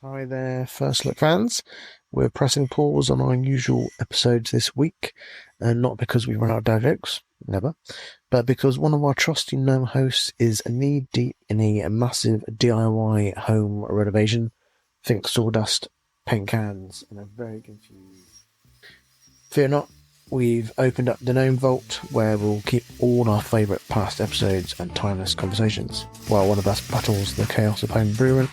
Hi there, First Look fans. We're pressing pause on our usual episodes this week, and not because we run out of dad jokes, never, but because one of our trusty gnome hosts is knee deep in a massive DIY home renovation. Think sawdust, paint cans, and I'm very confused. Fear not, we've opened up the Gnome Vault where we'll keep all our favourite past episodes and timeless conversations, while one of us battles the chaos of home brewing.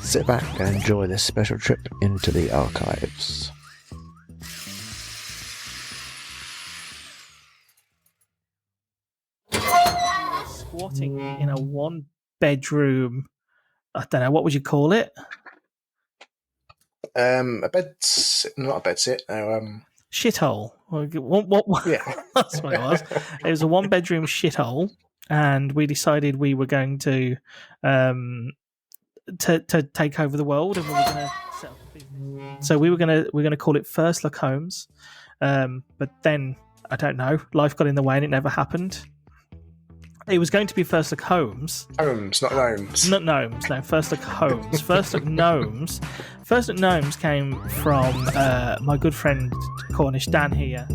Sit back and enjoy this special trip into the archives. Squatting in a one-bedroom, I don't know, what would you call it? A bed, not a bed sit. No, Shithole. What? yeah, That's what it was. It was a one-bedroom shithole, and we decided we were going to take over the world, and we were going to set up a business. So we're going to call it First Look Homes, but then I don't know. Life got in the way, and it never happened. It was going to be First Look Homes. Homes, not gnomes. Not gnomes, no. First Look Homes. First Look Gnomes. First Look Gnomes came from my good friend Cornish Dan here.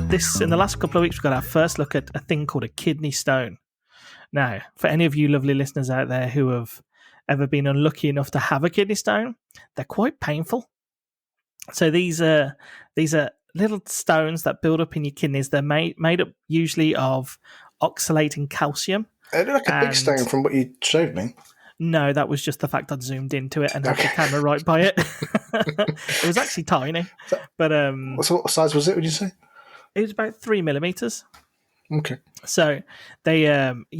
This in the last couple of weeks, we've got our first look at a thing called a kidney stone. Now, for any of you lovely listeners out there who have ever been unlucky enough to have a kidney stone, they're quite painful. So these are little stones that build up in your kidneys. They're made up usually of oxalating calcium. They look like a big stone from what you showed me. No, that was just the fact I'd zoomed into it and had the camera right by it. It was actually tiny, but What size was it? Would you say? It was about 3 millimeters. Okay. So they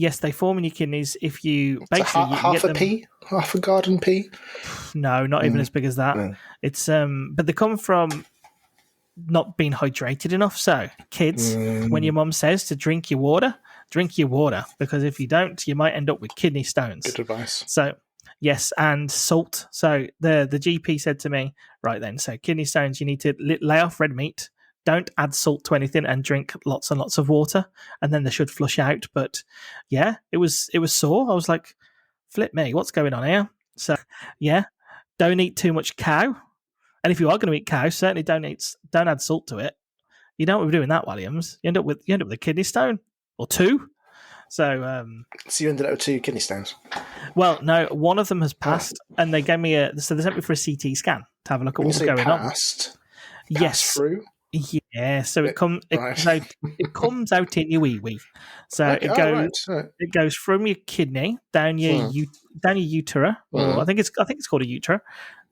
they form in your kidneys if you basically half a pea, half a garden pea. No, not even as big as that. No. It's but they come from not being hydrated enough. So kids, when your mum says to drink your water, because if you don't, you might end up with kidney stones. Good advice. So yes, and salt. So the GP said to me, right then, so kidney stones, you need to lay off red meat. Don't add salt to anything and drink lots and lots of water, and then they should flush out. But yeah, it was sore. I was like, flip me, what's going on here? So yeah, don't eat too much cow. And if you are going to eat cow, certainly don't add salt to it. You don't want to be doing that, Williams. You end up with a kidney stone or two. So you ended up with 2 kidney stones. Well, no, one of them has passed, and they gave me they sent me for a CT scan to have a look at what's going on. Yes, through. Yeah, so it comes out in your wee. So it goes from your kidney down your utera. Or I think it's called a utera.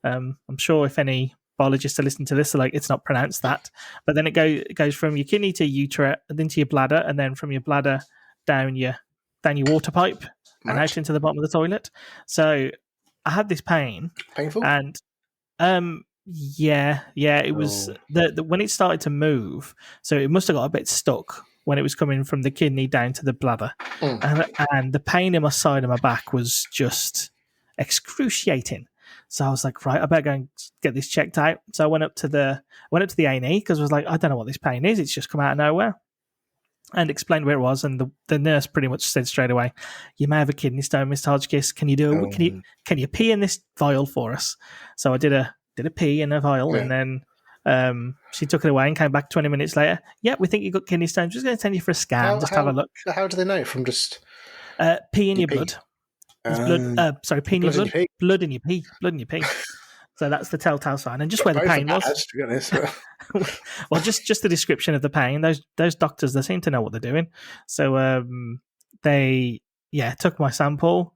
I'm sure if any biologists are listening to this, are like, it's not pronounced that. But then it goes from your kidney to utera, and then to your bladder, and then from your bladder down your water pipe and out into the bottom of the toilet. So I had this pain. Painful? And yeah, it was the when it started to move, so it must have got a bit stuck when it was coming from the kidney down to the bladder. And the pain in my side of my back was just excruciating. So I was like, right, I better go and get this checked out. So I went up to the A&E because I was like, I don't know what this pain is. It's just come out of nowhere. And explained where it was, and the nurse pretty much said straight away, "You may have a kidney stone, Mr. Hodgkiss. Can you pee in this vial for us?" So I did a pee in a vial, and then she took it away and came back 20 minutes later. Yeah, we think you've got kidney stones. Just going to send you for a scan. Have a look. How do they know? From just pee in your blood. Pee in your blood. Blood in your pee. Blood in your pee. So that's the telltale sign, and just where the pain was. To be honest. Well, just the description of the pain. Those doctors, they seem to know what they're doing. So they took my sample,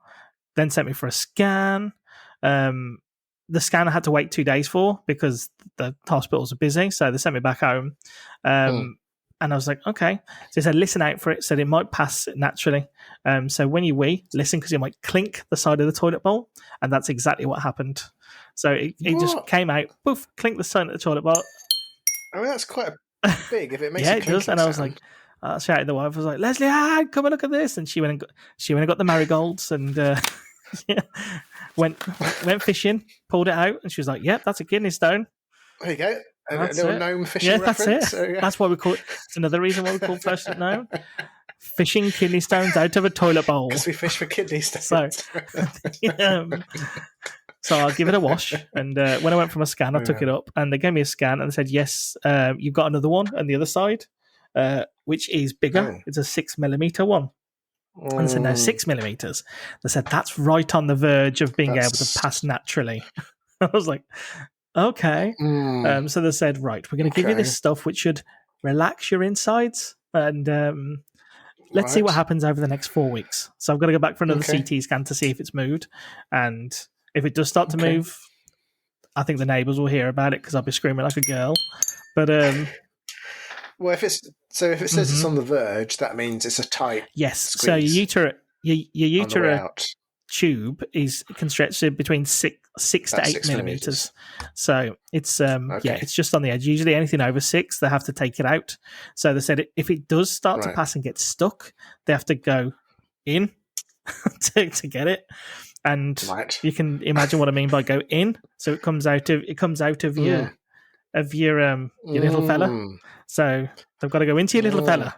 then sent me for a scan. The scan I had to wait 2 days for because the hospitals are busy, so they sent me back home. And I was like, okay. So they said, listen out for it. Said it might pass naturally. So when you wee, listen, because it might clink the side of the toilet bowl, and that's exactly what happened. So it just came out, poof, clink the side of the toilet bowl. I mean, that's quite big if it makes it does. And I was like, I shouted at the wife. I was like, Leslie, come and look at this. And she went and got the marigolds and went fishing, pulled it out, and she was like, "Yep, that's a kidney stone." There you go. A little gnome fishing reference. That's it. So, That's why we call it. It's another reason why we call First Look Gnome. Fishing kidney stones out of a toilet bowl. Because we fish for kidney stones. So So I'll give it a wash. And when I went for my scan, I took it up, and they gave me a scan, and they said, yes, you've got another one on the other side, which is bigger. Oh. It's a 6mm one. And I said, no, 6mm. They said, that's right on the verge of being able to pass naturally. I was like, okay. So they said, right, we're going to give you this stuff which should relax your insides, and let's see what happens over the next 4 weeks. So I've got to go back for another CT scan to see if it's moved. And if it does start to move, I think the neighbours will hear about it because I'll be screaming like a girl. But well, if it says it's on the verge, that means it's a tight. Yes. Squeeze. So your uterus tube can stretch to between 6 to 8 millimeters. So it's it's just on the edge. Usually anything over 6, they have to take it out. So they said if it does start to pass and get stuck, they have to go in to get it. And you can imagine what I mean by go in. So it comes out of your little fella. So they've got to go into your little fella.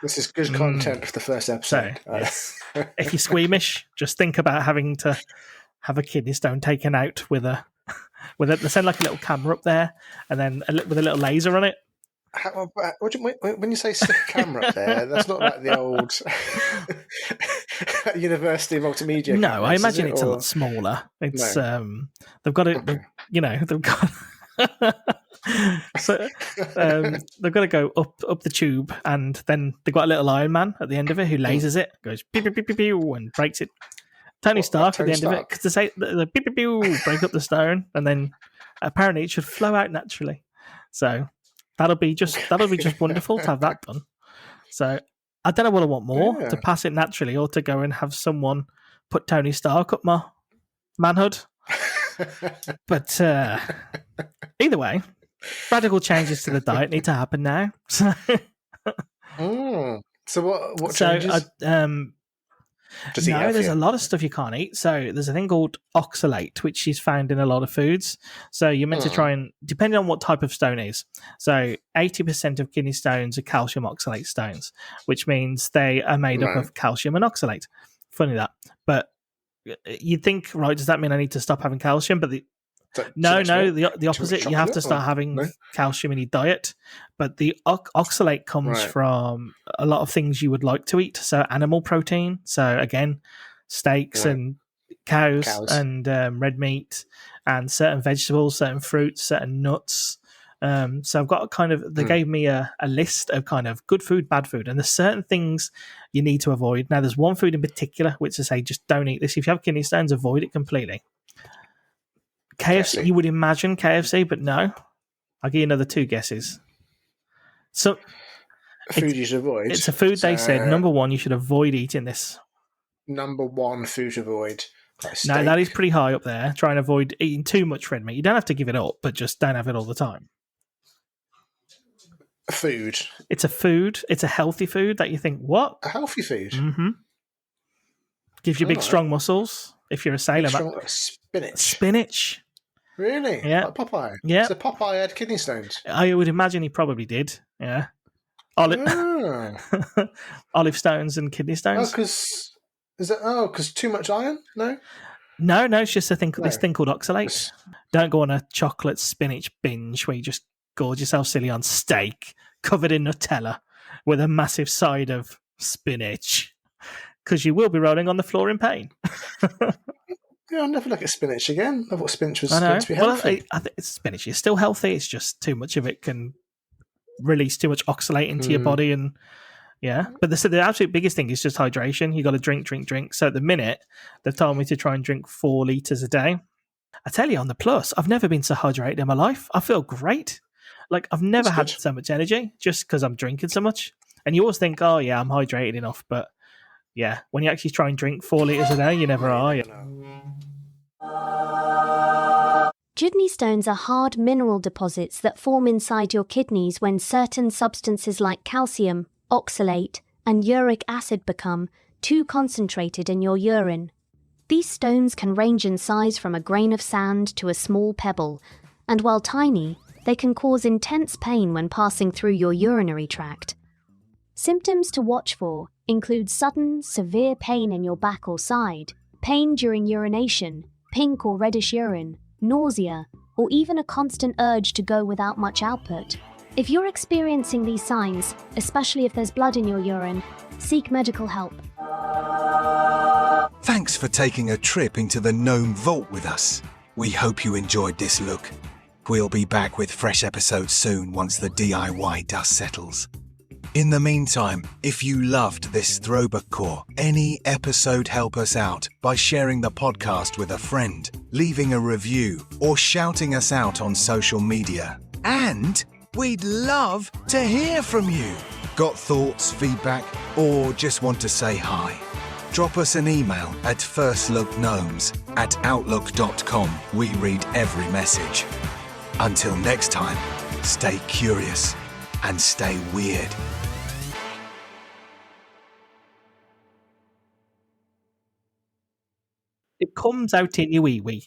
This is good content for the first episode. So, yes. If you're squeamish, just think about having to have a kidney stone taken out with they send like a little camera up there, and then with a little laser on it. When you say stick a camera up there, that's not like the old University Multimedia. No, cameras, I imagine it's a lot smaller. It's they've got it. They've got. So they've got to go up the tube, and then they've got a little Iron Man at the end of it who lasers it, goes pew, pew, pew, pew, pew, and breaks it. Tony Stark at the end of it, because they say the pew, pew, pew, break up the stone, and then apparently it should flow out naturally. So that'll be just wonderful to have that done. So I don't know what I want more, to pass it naturally or to go and have someone put Tony Stark up my manhood. But either way, radical changes to the diet need to happen now. So, so what changes? There's a lot of stuff you can't eat. So there's a thing called oxalate, which is found in a lot of foods. So you're meant to try and, depending on what type of stone is. So 80% of kidney stones are calcium oxalate stones, which means they are made up of calcium and oxalate. Funny that. But you'd think, right, does that mean I need to stop having calcium? But the opposite. You have to start having calcium in your diet. But the oxalate comes from a lot of things you would like to eat. So animal protein. So again, steaks and cows. And red meat and certain vegetables, certain fruits, certain nuts. So I've got they gave me a list of kind of good food, bad food, and there's certain things you need to avoid. Now, there's one food in particular which I say just don't eat this. If you have kidney stones, avoid it completely. KFC, you would imagine KFC, but no. I'll give you another 2 guesses. So, food you should avoid. It's a food they said, number 1, you should avoid eating this. Number 1 food to avoid. No, that is pretty high up there. Try and avoid eating too much red meat. You don't have to give it up, but just don't have it all the time. Food. It's a food. It's a healthy food that you think, what? A healthy food? Mm-hmm. Gives you big, strong muscles. If you're a sailor. Spinach. Really? Yeah. Like Popeye? Yeah. So Popeye had kidney stones? I would imagine he probably did. Yeah. Olive stones and kidney stones. Because too much iron? No? No, it's just this thing called oxalate. Don't go on a chocolate spinach binge where you just gorge yourself silly on steak covered in Nutella with a massive side of spinach, because you will be rolling on the floor in pain. Yeah, I'll never look at spinach again. I thought spinach was supposed to be healthy. I think spinach is still healthy. It's just too much of it can release too much oxalate into your body, and But the absolute biggest thing is just hydration. You got to drink. So at the minute, they've told me to try and drink 4 liters a day. I tell you, on the plus, I've never been so hydrated in my life. I feel great. Like I've never had so much energy just because I'm drinking so much. And you always think, oh yeah, I'm hydrated enough, but yeah, when you actually try and drink 4 liters a day, you never are. Kidney stones are hard mineral deposits that form inside your kidneys when certain substances like calcium, oxalate, and uric acid become too concentrated in your urine. These stones can range in size from a grain of sand to a small pebble, and while tiny, they can cause intense pain when passing through your urinary tract. Symptoms to watch for include sudden, severe pain in your back or side, pain during urination, pink or reddish urine, nausea, or even a constant urge to go without much output. If you're experiencing these signs, especially if there's blood in your urine, seek medical help. Thanks for taking a trip into the Gnome Vault with us. We hope you enjoyed this look. We'll be back with fresh episodes soon once the DIY dust settles. In the meantime, if you loved this throwback core, any episode help us out by sharing the podcast with a friend, leaving a review, or shouting us out on social media. And we'd love to hear from you. Got thoughts, feedback, or just want to say hi? Drop us an email at firstlookgnomes@outlook.com. We read every message. Until next time, stay curious and stay weird. It comes out in your wee-wee.